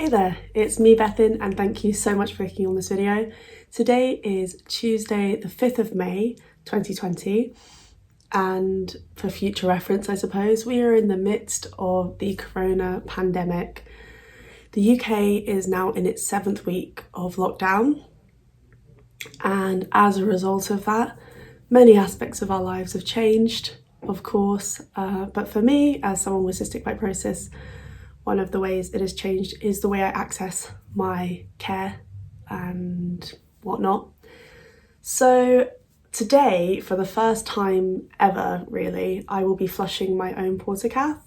Hey there, it's me Bethan and thank you so much for clicking on this video. Today is Tuesday the 5th of May 2020 and for future reference I suppose, we are in the midst of the corona pandemic. The UK is now in its 7th week of lockdown and as a result of that many aspects of our lives have changed, of course, but for me as someone with cystic fibrosis, one of the ways it has changed is the way I access my care and whatnot. So today, for the first time ever really, I will be flushing my own portacath.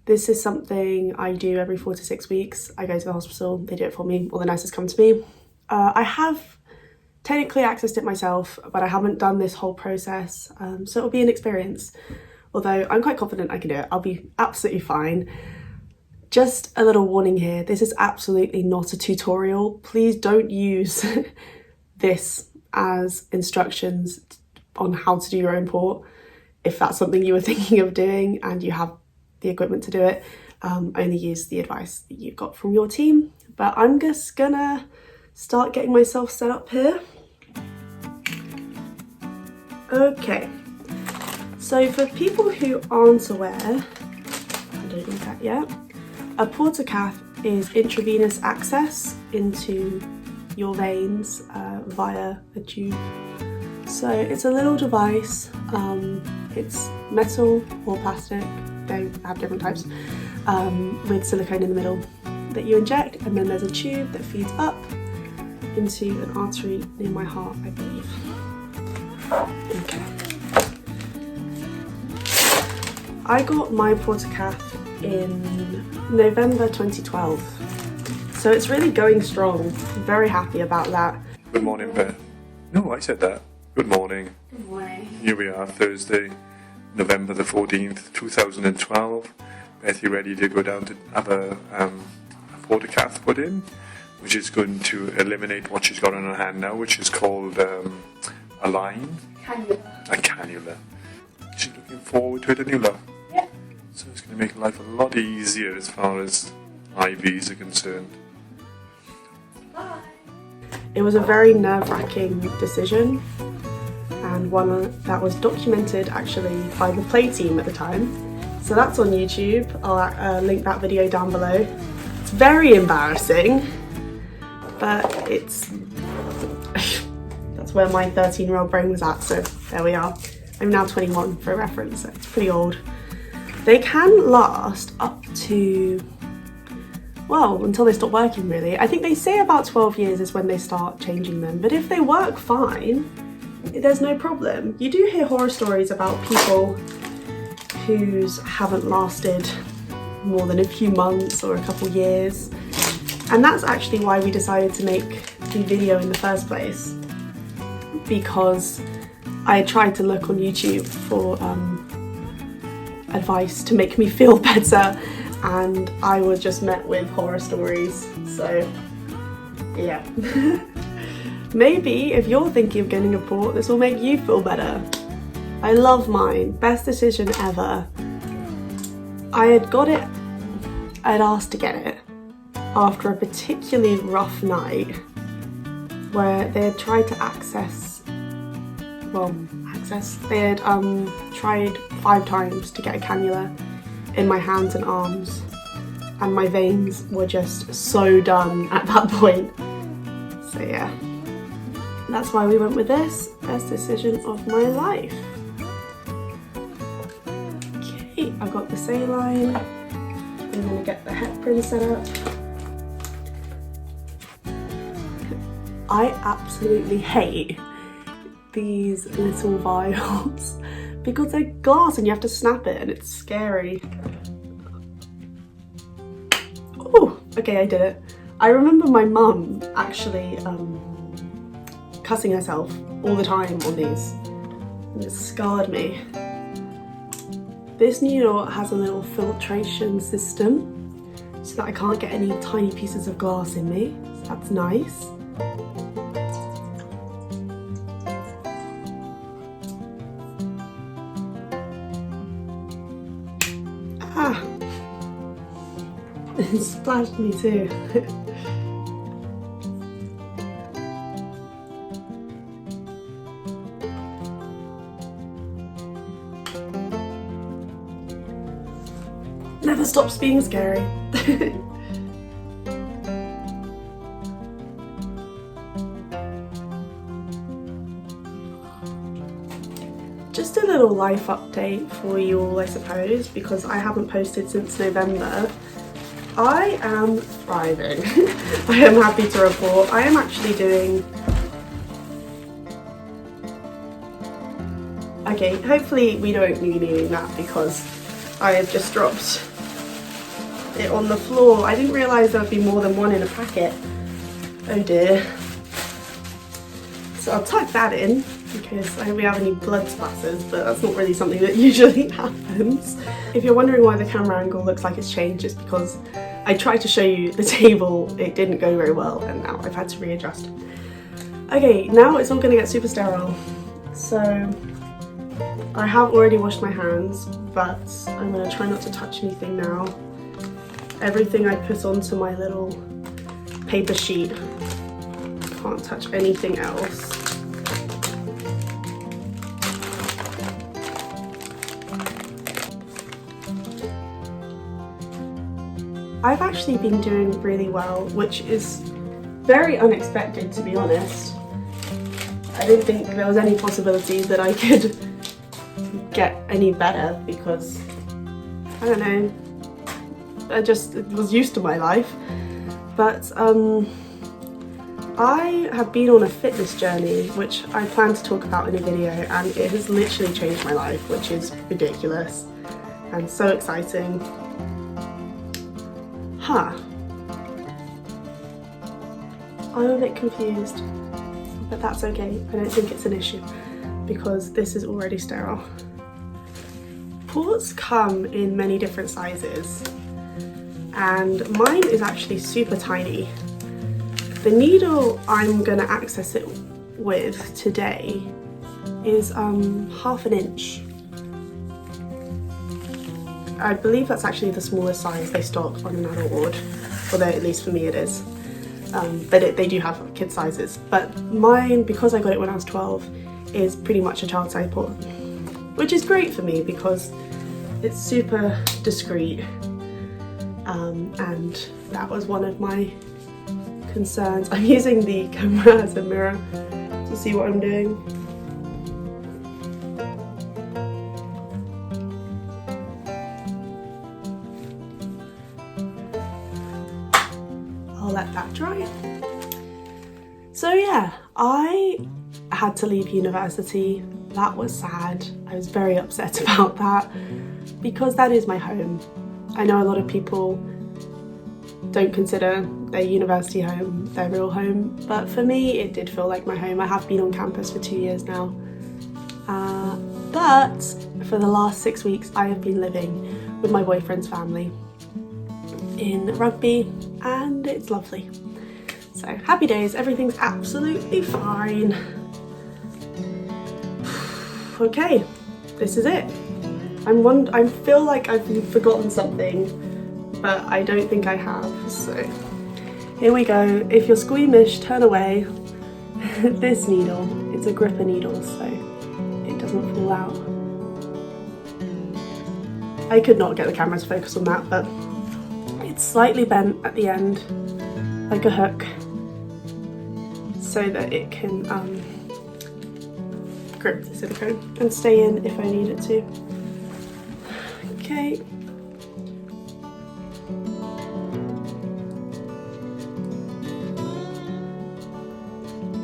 This is something I do every 4 to 6 weeks. I go to the hospital, they do it for me, or the nurses come to me. I have technically accessed it myself, but I haven't done this whole process, so it'll be an experience. Although I'm quite confident I can do it, I'll be absolutely fine. Just a little warning here, this is absolutely not a tutorial. Please don't use this as instructions on how to do your own port. If that's something you were thinking of doing and you have the equipment to do it, only use the advice that you've got from your team. But I'm just gonna start getting myself set up here. Okay, so for people who aren't aware, I don't need that yet, a portacath is intravenous access into your veins via a tube. So it's a little device, it's metal or plastic, they have different types, with silicone in the middle that you inject, and then there's a tube that feeds up into an artery near my heart, I believe. Okay. I got my portacath in November 2012, so it's really going strong. I'm very happy about that. Good morning, Beth. No, I said that. Good morning. Good morning. Here we are, Thursday, November the 14th, 2012. Beth, you ready to go down to have a portacath put in, which is going to eliminate what she's got on her hand now, which is called a line. Cannula. A cannula. She's looking forward to it, and you love. Yeah. So it's going to make life a lot easier as far as IVs are concerned. Bye. It was a very nerve-wracking decision, and one that was documented actually by the Play team at the time. So that's on YouTube. I'll link that video down below. It's very embarrassing, but it's that's where my 13-year-old brain was at, so there we are. I'm now 21 for reference, so it's pretty old. They can last up to, well, until they stop working really. I think they say about 12 years is when they start changing them, but if they work fine, there's no problem. You do hear horror stories about people whose haven't lasted more than a few months or a couple years, and that's actually why we decided to make the video in the first place, because I tried to look on YouTube for advice to make me feel better, and I was just met with horror stories, so yeah. Maybe if you're thinking of getting a port, this will make you feel better. I love mine, best decision ever. I had asked to get it after a particularly rough night where they had tried to they had tried 5 times to get a cannula in my hands and arms, and my veins were just so done at that point. So yeah, that's why we went with this. Best decision of my life. Okay, I got the saline. I'm gonna get the heparin set up. I absolutely hate these little vials because they're glass and you have to snap it and it's scary. Oh, okay, I did it. I remember my mum actually cussing herself all the time on these, and it scarred me. This needle has a little filtration system so that I can't get any tiny pieces of glass in me, so that's nice. It splashed me too. Never stops being scary. Just a little life update for you all, I suppose, because I haven't posted since November. I am thriving. I am happy to report. I am actually doing... Okay, hopefully we don't be needing that because I have just dropped it on the floor. I didn't realise there would be more than one in a packet. Oh dear. So I'll tuck that in in case I hope we have any blood splatters, but that's not really something that usually happens. If you're wondering why the camera angle looks like it's changed, it's because I tried to show you the table, it didn't go very well, and now I've had to readjust. Okay, now it's all going to get super sterile. So I have already washed my hands, but I'm going to try not to touch anything now. Everything I put onto my little paper sheet, can't touch anything else. I've actually been doing really well, which is very unexpected, to be honest. I didn't think there was any possibility that I could get any better because, I don't know, I just was used to my life. But I have been on a fitness journey, which I plan to talk about in a video, and it has literally changed my life, which is ridiculous and so exciting. Huh. I'm a bit confused, but that's okay. I don't think it's an issue because this is already sterile. Ports come in many different sizes, and mine is actually super tiny. The needle I'm going to access it with today is 1/2 inch. I believe that's actually the smallest size they stock on an adult ward, although at least for me it is. But they do have kid sizes. But mine, because I got it when I was 12, is pretty much a child size port, which is great for me because it's super discreet. And that was one of my concerns. I'm using the camera as a mirror to see what I'm doing. I'll let that dry. So yeah, I had to leave university. That was sad. I was very upset about that because that is my home. I know a lot of people don't consider their university home their real home, but for me it did feel like my home. I have been on campus for 2 years now, but for the last 6 weeks I have been living with my boyfriend's family in Rugby, and it's lovely. So happy days, everything's absolutely fine. Okay, this is it. I feel like I've forgotten something, but I don't think I have, so here we go. If you're squeamish, turn away. This needle, it's a gripper needle, so it doesn't fall out. I could not get the camera to focus on that, but it's slightly bent at the end, like a hook, so that it can grip the silicone and stay in if I need it to. Okay.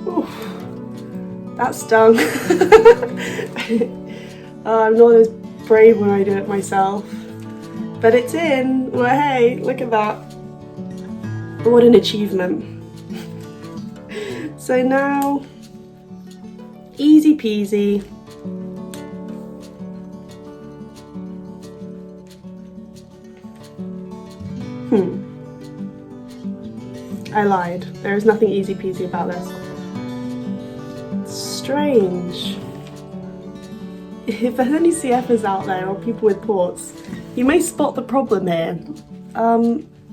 Ooh, that stung. I'm not as brave when I do it myself, but it's in. Well, hey, look at that. What an achievement. So now, easy peasy. I lied. There is nothing easy peasy about this. Strange. If there's any CFers out there or people with ports, you may spot the problem here.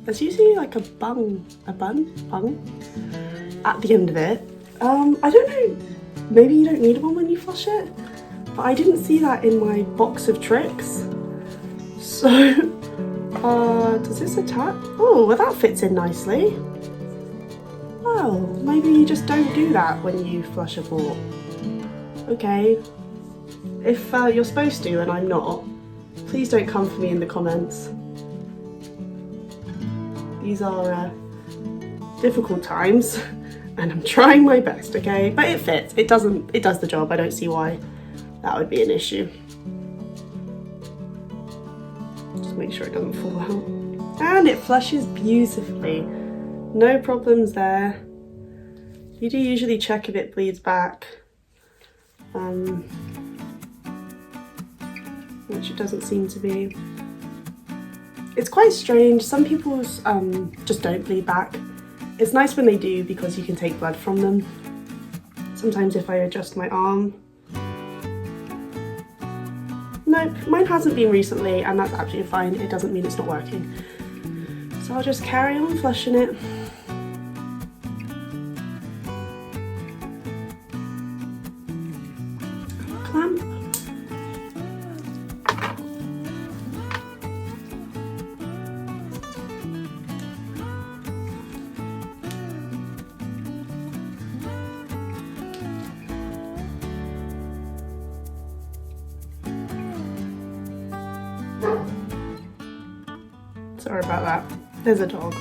There's usually like a bung at the end of it. I don't know, maybe you don't need one when you flush it, but I didn't see that in my box of tricks. So, does this attach? Oh, well that fits in nicely. Well, maybe you just don't do that when you flush a port. Okay, if you're supposed to and I'm not, please don't come for me in the comments. These are difficult times and I'm trying my best, okay? But it fits, it does the job. I don't see why that would be an issue. Just make sure it doesn't fall out. And it flushes beautifully. No problems there. You do usually check if it bleeds back, which it doesn't seem to be. It's quite strange. Some people's just don't bleed back. It's nice when they do because you can take blood from them. Sometimes if I adjust my arm. Nope, mine hasn't been recently and that's absolutely fine. It doesn't mean it's not working. So I'll just carry on flushing it. Clamp. Sorry about that. There's a dog.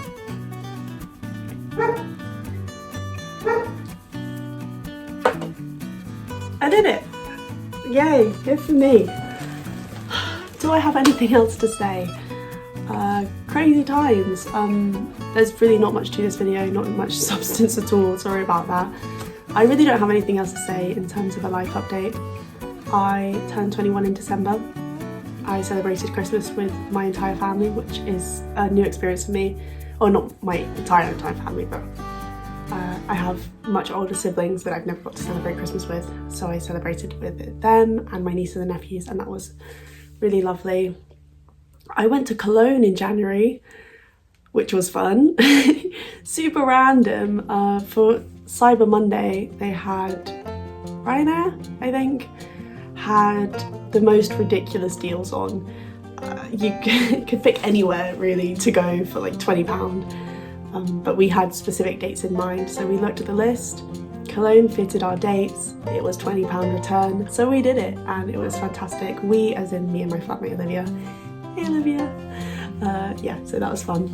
I did it! Yay, good for me. Do I have anything else to say? Crazy times. There's really not much to this video, not much substance at all, sorry about that. I really don't have anything else to say in terms of a life update. I turned 21 in December. I celebrated Christmas with my entire family, which is a new experience for me. Or not my entire family, but I have much older siblings that I've never got to celebrate Christmas with. So I celebrated with them and my nieces and nephews, and that was really lovely. I went to Cologne in January, which was fun. Super random. For Cyber Monday, they had Ryanair, I think, had the most ridiculous deals on. You could pick anywhere really to go for like £20, but we had specific dates in mind, so we looked at the list. Cologne fitted our dates, it was £20 return, so we did it and it was fantastic. We, as in me and my flatmate Olivia. Hey Olivia! Yeah, so that was fun.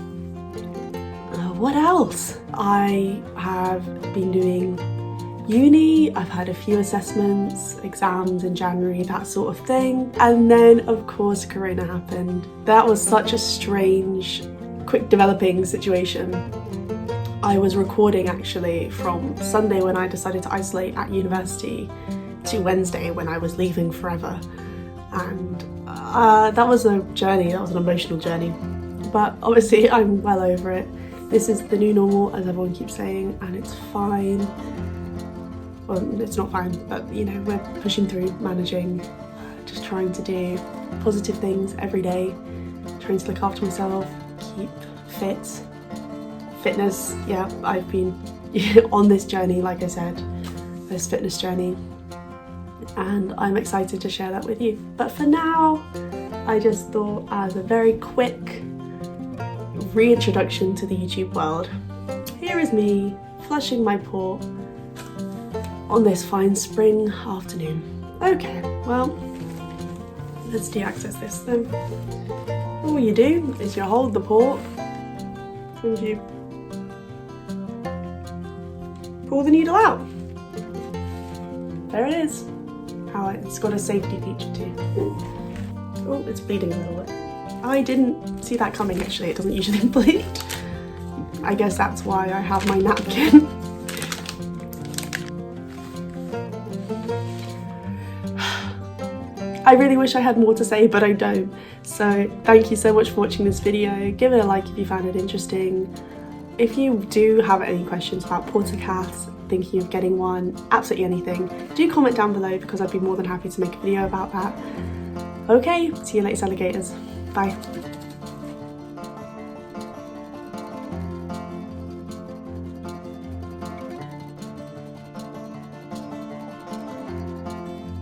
What else? I have been doing uni, I've had a few assessments, exams in January, that sort of thing. And then of course Corona happened. That was such a strange, quick developing situation. I was recording actually from Sunday when I decided to isolate at university to Wednesday when I was leaving forever. And that was a journey, that was an emotional journey. But obviously I'm well over it. This is the new normal, as everyone keeps saying, and it's fine. Well, it's not fine, but you know, we're pushing through, managing, just trying to do positive things every day, trying to look after myself, keep fit. Fitness, yeah, I've been on this journey, like I said, this fitness journey, and I'm excited to share that with you. But for now, I just thought as a very quick reintroduction to the YouTube world, here is me flushing my port on this fine spring afternoon. Okay, well, let's deaccess this then. All you do is you hold the port and you pull the needle out. There it is. Oh, it's got a safety feature too. Oh, it's bleeding a little bit. I didn't see that coming actually, it doesn't usually bleed. I guess that's why I have my napkin. I really wish I had more to say, but I don't. So thank you so much for watching this video. Give it a like if you found it interesting. If you do have any questions about portacaths, thinking of getting one, absolutely anything, do comment down below because I'd be more than happy to make a video about that. Okay, see you later alligators. Bye.